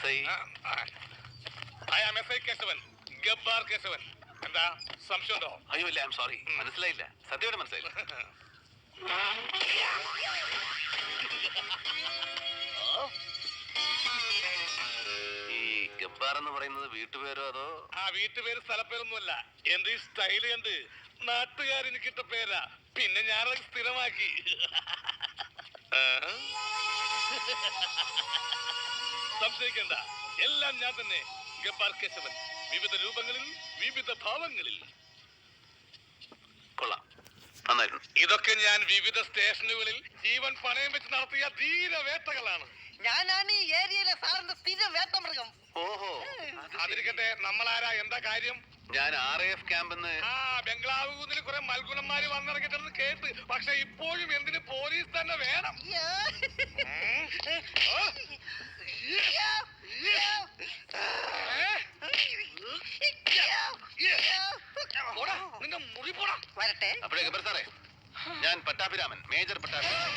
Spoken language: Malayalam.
SI. I am SI Keshavan, Gabbar Keshavan. എന്താ സംശയമുണ്ടോ? അയ്യോ ഇല്ല, ഐ എം സോറി, മനസ്സിലായില്ല. സത്യമായിട്ട് മനസ്സിലായില്ല. ഈ ഗബ്ബാർ എന്ന് പറയുന്നത് വീട്ടുപേരോ അതോ? ആ വീട്ടുപേര് സ്ഥലപ്പേരൊന്നുമല്ല. എന്റെ ഈ സ്റ്റൈല് കണ്ട് നാട്ടുകാരെനിക്കിട്ട പേരാ. പിന്നെ ഞാനത് സ്ഥിരമാക്കി. സംശയിക്കണ്ട, എല്ലാം ഞാൻ തന്നെ. ഗബ്ബാർ കേശവൻ, വിവിധ രൂപങ്ങളിൽ വിവിധ ഭാവങ്ങളിൽ. കൊള്ളാം, നന്നായിരുന്നു. ഇതൊക്കെ ഞാൻ വിവിധ സ്റ്റേഷനുകളിൽ ജീവൻ പണയം വെച്ച് നടത്തിയ ധീരവേട്ടകളാണ്. ഞാനാണ് ഈ ഏരിയയിലെ സാറിന്റെ സ്ഥിര വേട്ടമൃഗം. ഓഹോ, അതിരിക്കട്ടെ, നമ്മളാരാ, എന്താ കാര്യം? ഞാൻ RAF ക്യാമ്പെന്ന്. ആ ബംഗ്ലാവ് കൂന്നിൽ കുറെ മൽഗുണന്മാര് വന്നിറങ്ങിട്ടെന്ന് കേട്ട്. പക്ഷെ ഇപ്പോഴും എന്തിന് പോലീസ് തന്നെ വേണം? വരട്ടെ. അപ്പോഴേ ഗബ്ബർ സാറേ, ഞാൻ പട്ടാഭിരാമൻ, മേജർ പട്ടാഭിരാമൻ.